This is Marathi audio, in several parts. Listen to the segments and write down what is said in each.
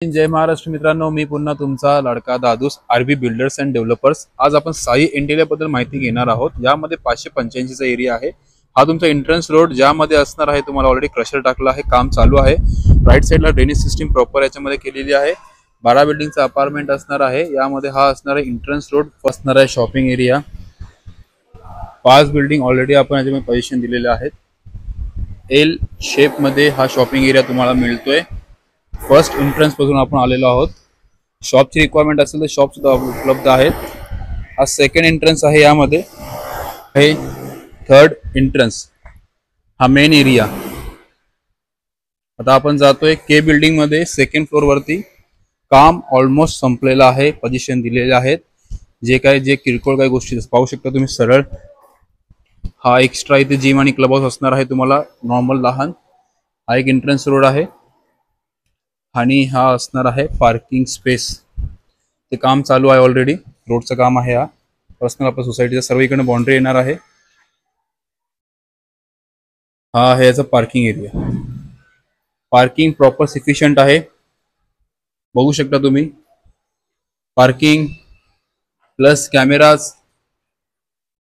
जय महाराष्ट्र मित्रांनो, मी पुन्हा तुमचा लाडका दादूस आरबी बिल्डर्स अँड डेव्हलपर्स। आज आपण साई इंटिरियर बद्दल माहिती घेणार आहोत। यामध्ये 585 चा एरिया आहे। हा तुमचा एंट्रन्स रोड ज्यामध्ये असणार आहे, तुम्हाला ऑलरेडी क्रशर टाकला आहे, काम चालू आहे। राईट साइडला ड्रेनेज सिस्टीम प्रॉपर याच्यामध्ये केलेली आहे। 12 बिल्डिंगचा अपार्टमेंट असणार आहे। यामध्ये हा असणार आहे एंट्रन्स रोड, असणार आहे शॉपिंग एरिया। 5 बिल्डिंग ऑलरेडी आपण याच्यामध्ये पोझिशन दिलेले आहेत। एल शेप मध्ये हा शॉपिंग एरिया तुम्हाला मिळतोय। फर्स्ट एंट्रन्स पासून आपण आलेलो आहोत। शॉपची रिक्वायरमेंट असेल तर शॉप सुद्धा उपलब्ध आहेत। हा सेकंड एंट्रन्स आहे। यामध्ये हे थर्ड एंट्रन्स, हा मेन एरिया। आता आपण जातोय के बिल्डिंग मध्ये। सेकंड फ्लोर वरती काम ऑलमोस्ट संपलेलं आहे। पोझिशन दिलेले आहेत। जे किरकोळ काही गोष्टी पाहू शकता तुम्ही सरळ। हा एक्स्ट्रा इथे जिम आणि क्लब हाऊस असणार आहे तुम्हाला, नॉर्मल लहान। हा एक एंट्रन्स रोड आहे आणि हा असणार आहे पार्किंग स्पेस। ते काम चालू आहे ऑलरेडी, रोडचं काम आहे। हा पर्सनल आपल्या सोसायटीचा सर्व इकडे बाउंड्री येणार आहे। हा आहे याचा parking area. Parking proper sufficient आहे, बघू शकता तुम्ही। पार्किंग प्लस कॅमेराज,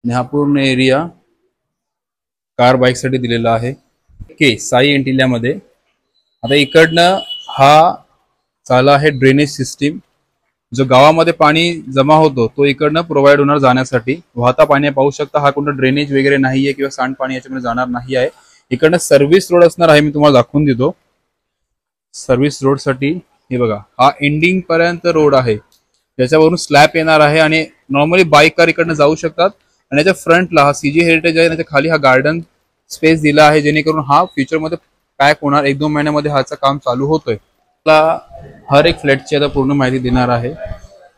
हा पूर्ण एरिया कार बाईक साठी दिलेला आहे के साई इंटिरियर मध्ये। आता इकडनं हा चाला आहे ड्रेनेज सिस्टीम। जो गावामध्ये पाणी जमा होतो तो इकडनं प्रोव्हाइड होणार जाण्यासाठी। वाहता पाणी पाहू शकता, हा कोणता ड्रेनेज वगैरे नाहीये किंवा सांडपाणी याच्यामध्ये जाणार नाही आहे। इकडनं सर्व्हिस रोड असणार आहे, मी तुम्हाला दाखवून देतो। सर्व्हिस रोड साठी हे बघा, हा एंडिंग पर्यंत रोड आहे। त्याच्यावरून स्लॅब येणार आहे आणि नॉर्मली बाईक कार इकडनं जाऊ शकतात। आणि याच्या फ्रंटला हा सीजी हेरिटेज आहे, त्याच्या खाली हा गार्डन स्पेस दिला आहे, जेणेकरून हा फ्युचर मध्ये पॅक होणार। 1-2 महिन्यामध्ये ह्याचं काम चालू होतोय। हर एक फ्लॅटची आता पूर्ण माहिती देणार आहे।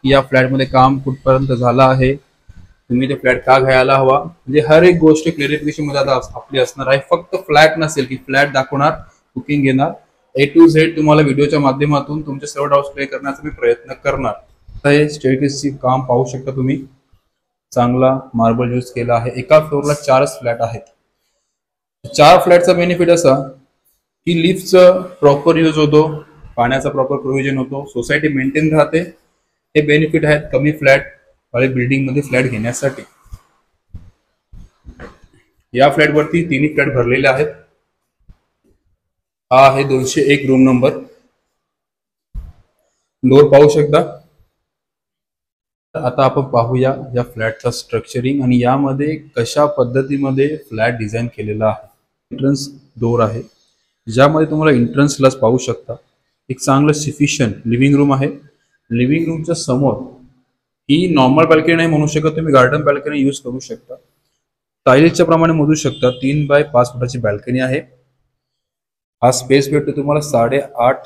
या फ्लॅटमध्ये काम कुठपर्यंत झालं आहे, तुम्ही ते फ्लॅट का घ्यायला हवा, म्हणजे हर एक गोष्ट क्लिअरिफिकेशन मध्ये आता आपली असणार आहे। फक्त फ्लॅट नसेल की फ्लॅट दाखवणार, बुकिंग घेणार, A to Z तुम्हाला व्हिडिओच्या माध्यमातून तुमचे सर्व डाऊट्स क्लिअर करण्याचा मी प्रयत्न करणार। आता हे स्टेअरकेसचे काम पाहू शकता तुम्ही, चांगला मार्बल यूज केला आहे। एका फ्लोअरला 4 फ्लॅट आहेत। 4 फ्लॅटचा बेनिफिट असा की लिफ्टचं प्रॉपर यूज होतो, पाण्याचा प्रॉपर प्रोव्हिजन होतो, सोसायटी मेंटेन राहते। हे बेनिफिट आहेत कमी फ्लॅट वाले बिल्डिंग मध्ये फ्लॅट घेण्यासाठी। या फ्लॅट वरती 3 फ्लॅट भरलेले आहेत। हा आहे 201 रूम नंबर। डोर पाहू शकता। आता आपण पाहूया या फ्लॅटचा स्ट्रक्चरिंग आणि यामध्ये कशा पद्धतीमध्ये फ्लॅट डिझाईन केलेला आहे। एंट्रन्स डोर आहे, ज्यामध्ये तुम्हाला एंट्रन्सलाच पाहू शकता एक चांगलं सफिशियंट लिव्हिंग रूम आहे। लिव्हिंग रूमच्या समोर ही नॉर्मल बाल्कनी नाही म्हणू शकत, तुम्ही गार्डन बाल्कनी यूज करू शकता। टाईल्सच्या प्रमाणे मोजू शकता, 3 बाय 5 फुटाची बाल्कनी आहे। हा स्पेस भेटतो तुम्हाला 8.5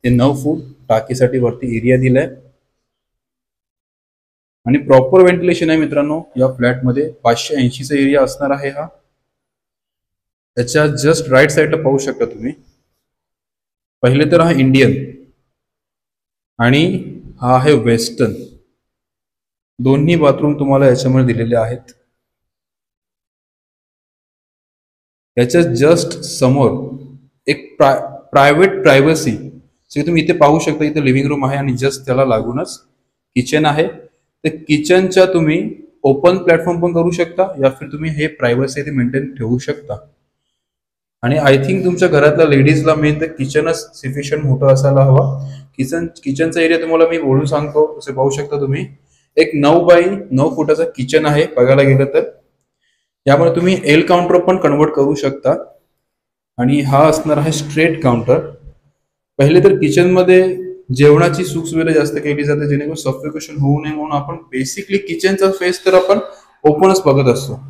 ते 9 फूट। टाकीसाठी वरती एरिया दिलाय आणि प्रॉपर व्हेंटिलेशन आहे मित्रांनो। या फ्लॅटमध्ये 580 चा एरिया असणार आहे। हा त्याच्या जस्ट राईट साइडला पाहू शकता तुम्ही। पहिले तर हा इंडियन आणि हा आहे वेस्टर्न, दोन्ही बाथरूम तुम्हाला याच्यामध्ये दिलेले आहेत। याच्या जस्ट समोर एक प्रायव्हेट प्रायव्हसी तुम्ही इथे पाहू शकता। इथे लिव्हिंग रूम आहे आणि जस्ट त्याला लागूनच किचन आहे। ते किचनच्या तुम्ही ओपन प्लॅटफॉर्म पण करू शकता, या फिर तुम्ही हे प्रायव्हसी इथे मेंटेन ठेवू शकता। आणि आय थिंक तुमच्या घरातल्या लेडीजला मेन तर किचनच सफिशियंट मोठं असायला हवा। किचनचा एरिया तुम्हाला मी बोलून सांगतो, असे पाहू शकता तुम्ही। एक 9 बाय 9 फुटाचा किचन आहे बघायला गेलं तर। यामुळे तुम्ही एल काउंटर पण कन्वर्ट करू शकता। आणि हा असणार आहे स्ट्रेट काउंटर। पहिले तर किचन मध्ये जेवणाची सुख सुविधा जास्त केली जाते, जेणेकरून सफोकेशन होऊ नये म्हणून आपण बेसिकली किचनचा फेस तर आपण ओपनच बघत असतो,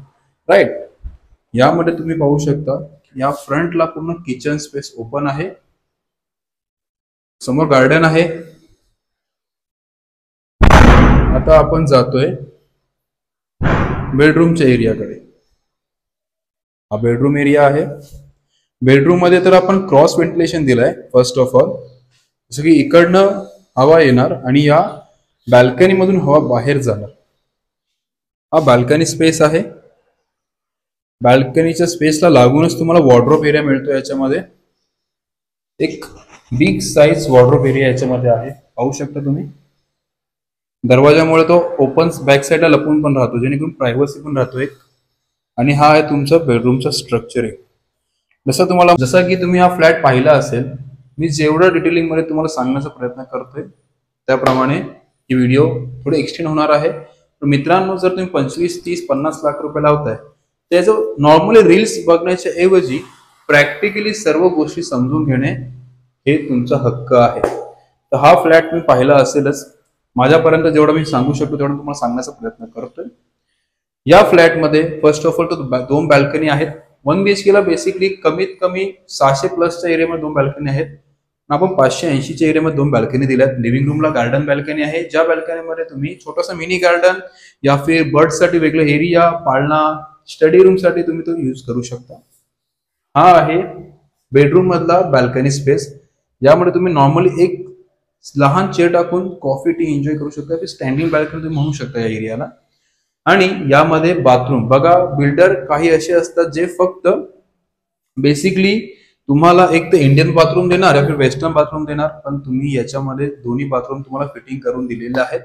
राईट। यामध्ये तुम्ही पाहू शकता या फ्रंटला पूर्ण किचन स्पेस ओपन आहे। समोर गार्डन आहे। आता आपण जातोय बेडरूमच्या एरियाकडे। हा बेडरूम एरिया आहे। बेडरूम मध्ये तर आपण क्रॉस व्हेंटिलेशन दिलंय। फर्स्ट ऑफ ऑल जसं की इकडनं हवा येणार आणि या बाल्कनी मधून हवा बाहेर जाणार। हा बाल्कनी स्पेस आहे। बाल्कनीच्या स्पेसला लागूनच तुम्हाला वॉर्डरोब एरिया मिळतो। याच्यामध्ये एक बिग साइज वॉर्डरोब एरिया याच्यामध्ये आहे, पाहू शकता तुम्ही. दरवाजामुळे तो ओपन बॅक साईडला लपून पण राहतो, जेणेकरून प्रायव्हसी पण राहतो एक. आणि हा आहे तुमचा बेडरूमचा स्ट्रक्चर आहे. जसं की तुम्ही हा फ्लॅट पाहिला असेल, मी जेवढं डिटेलिंग मध्ये तुम्हाला सांगण्याचा प्रयत्न करतोय त्याप्रमाणे ही व्हिडिओ थोडी एक्सटेंड होणार आहे. पण मित्रांनो, जर तुम्ही 25, 30, 50 लाख रुपये लावताय, त्याचं नॉर्मली रील्स बघण्याच्या ऐवजी प्रॅक्टिकली सर्व गोष्टी समजून घेणे हे तुमचा हक्क आहे. तर हा फ्लॅट तुम्ही पाहिला असेलच. माझ्यापर्यंत जेवढं मी सांगू शकतो तेवढं तुम्हाला सांगण्याचा प्रयत्न करतोय. या फ्लॅटमध्ये फर्स्ट ऑफ ऑल तो 2 बॅल्कनी आहेत. 1 BHK ला बेसिकली कमीत कमी 600 प्लसच्या एरियामध्ये 2 बॅल्कनी आहेत. आपण 580च्या एरियामध्ये 2 बॅल्कनी दिल्यात. लिव्हिंग रूमला गार्डन बॅल्कनी आहे, ज्या बॅल्कनीमध्ये तुम्ही छोटासा मिनी गार्डन या फिर बर्ड साठी वेगळं एरिया, पाळणा, स्टडी रूम साठी तुम्ही तो यूज करू शकता. हा आहे बेडरूम मधला बॅल्कनी स्पेस. यामध्ये तुम्ही नॉर्मली एक लहान चेअर टाकून कॉफी टी एन्जॉय करू शकता. स्टँडिंग बॅल्कनी तुम्ही म्हणू शकता या एरियाला. आणि यामध्ये बाथरूम बघा, बिल्डर काही असे असतात जे फक्त बेसिकली तुम्हाला एक तर इंडियन बाथरूम देणार या फिर वेस्टर्न बाथरूम देणार, पण तुम्ही याच्यामध्ये दोन्ही बाथरूम तुम्हाला फिटिंग करून दिलेले आहेत.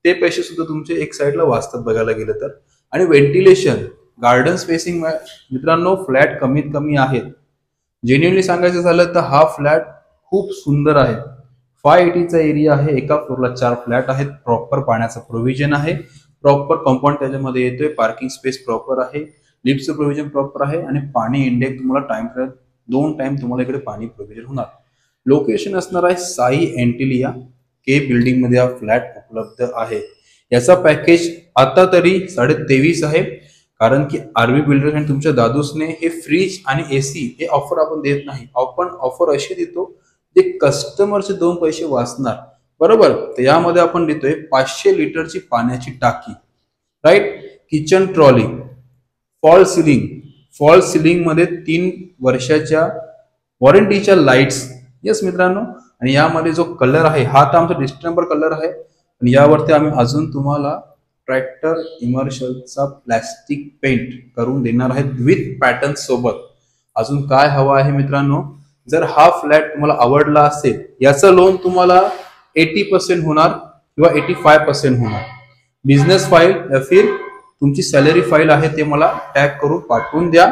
ते पैसे सुद्धा तुमचे एक साईडला वाचतात बघायला गेलं तर. आणि व्हेंटिलेशन, गार्डन स्पेसिंग मित्रांनो फ्लॅट कमीत कमी आहेत. जेन्युअनली सांगायचं झालं तर हा फ्लॅट खूप सुंदर आहे. 580चा एरिया आहे, एका फ्लोअरला 4 फ्लॅट आहेत. प्रॉपर पाण्याचं प्रोव्हिजन आहे, प्रॉपर कंपाऊंड त्याच्यामध्ये येतोय, पार्किंग स्पेस प्रॉपर आहे, लिफ्टचं प्रोव्हिजन प्रॉपर आहे आणि पाणी इंडेक तुम्हाला टाइम 2 टाइम तुम्हाला इकडे पाणी प्रोव्हिजन होणार. लोकेशन असणार आहे साई एंटिलिया के बिल्डिंग मध्ये हा फ्लॅट उपलब्ध आहे. याचा पॅकेज आता तरी 23.5 आहे, कारण की आरबी बिल्डर आणि तुमच्या दादूसने हे फ्रीज आणि एसी हे ऑफर आपण देत नाही. आपण ऑफर अशी देतो जे कस्टमरचे 2 पैसे वाचणार, बरोबर. तर यामध्ये आपण देतोय 500 लिटरची पाण्याची टाकी, right, kitchen trolley, fall ceiling मध्ये 3 वर्षाच्या वॉरंटीच्या लाईट्स. येस मित्रांनो. आणि यामध्ये जो कलर आहे हा तर आमचा डिस्टेंबर कलर आहे. आणि यावरती आम्ही अजून तुम्हाला ट्रॅक्टर इमर्शलचा प्लॅस्टिक पेंट करून देणार आहे विथ पॅटर्न सोबत. अजून काय हवं आहे मित्रांनो, जर हा फ्लॅट तुम्हाला आवडला असेल, याचं लोन तुम्हाला 80% होणार किंवा 85% होणार. बिझनेस फाईल या फिर तुमची सॅलरी फाईल आहे ते मला टॅग करून पाठवून द्या.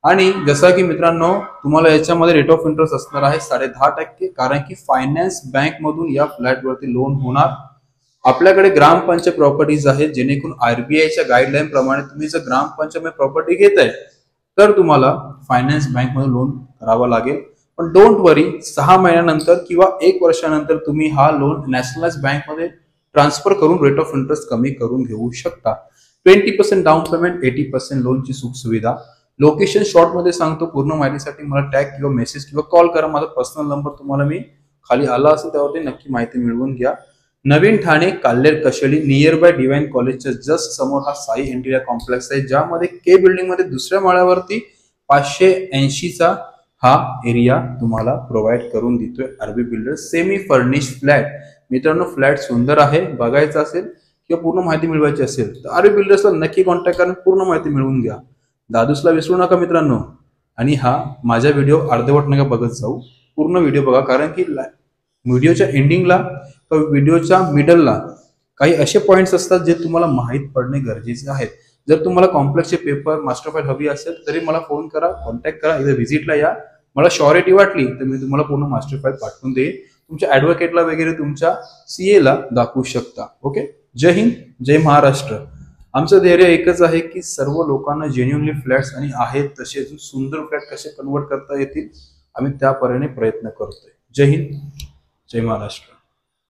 आणि जसं की मित्रांनो, तुम्हाला याच्यामध्ये रेट ऑफ इंटरेस्ट असणार आहे 10.5%, कारण की फायनान्स बँक मधून या फ्लॅटवरती लोन होणार. आपल्याकडे ग्रामपंचायत प्रॉपर्टीज आहेत, जेणेकरून आरबीआयच्या गाईडलाईन प्रमाणे तुम्ही जर ग्रामपंचायत प्रॉपर्टी घेताय तर तुम्हाला फायनान्स बँक मध्ये लोन करावं लागेल. पण डोंट वरी, 6 महिन्यानंतर किंवा 1 वर्षानंतर तुम्ही हा लोन नॅशनलाइज बँक मध्ये ट्रान्सफर करून रेट ऑफ इंटरेस्ट कमी करून घेऊ शकता. 20% डाऊन पेमेंट, 80% लोनची सुख सुविधा. लोकेशन शॉर्ट मध्ये सांगतो, पूर्ण माहितीसाठी मला टॅग किंवा मेसेज किंवा कॉल करा. माझा पर्सनल नंबर तुम्हाला मी खाली आला असेल त्यावरती नक्की माहिती मिळवून घ्या. नवीन Thane, Kalher Kasheli, near by divine कॉलेजच्या जस्ट समोर हा साई इंटिरियर कॉम्प्लेक्स आहे, ज्यामध्ये के बिल्डिंग मध्ये 2ऱ्या माळ्यावरती 580चा हा एरिया तुम्हाला प्रोव्हाइड करून देतोय RB builder. Semi furnish flat. मित्रांनो, फ्लॅट सुंदर आहे. बघायचा असेल किंवा पूर्ण माहिती मिळवायची असेल तर आरबी बिल्डर्सला नक्की कॉन्टॅक्ट करून पूर्ण माहिती मिळवून घ्या. दादूसला विसरू नका मित्रांनो. आणि हा माझा व्हिडिओ अर्धवट नका बघत जाऊ, पूर्ण व्हिडिओ बघा, कारण की व्हिडिओच्या एंडिंगला किंवा व्हिडिओच्या मिडलला काही असे पॉइंट्स असतात जे तुम्हाला माहीत पडणे गरजेचे आहेत. जर तुम्हाला कॉम्प्लेक्सचे पेपर, मास्टर फाईल हवी असेल तरी मला फोन करा, कॉन्टॅक्ट करा, इथे व्हिजिटला या. मला शॉरिटी वाटली तर मी तुम्हाला पूर्ण मास्टर फाईल पाठवून देईन. तुमच्या ऍडव्होकेटला वगैरे तुमच्या सीए ला दाखवू शकता. ओके. जय हिंद, जय महाराष्ट्र. आमचं धैर्य एकच आहे की सर्व लोकांना जेन्युअनली फ्लॅट्स आणि आहेत तसे सुंदर फ्लॅट कसे कन्वर्ट करता येतील, आम्ही त्यापर्यंत प्रयत्न करतोय. जय हिंद, जय महाराष्ट्र.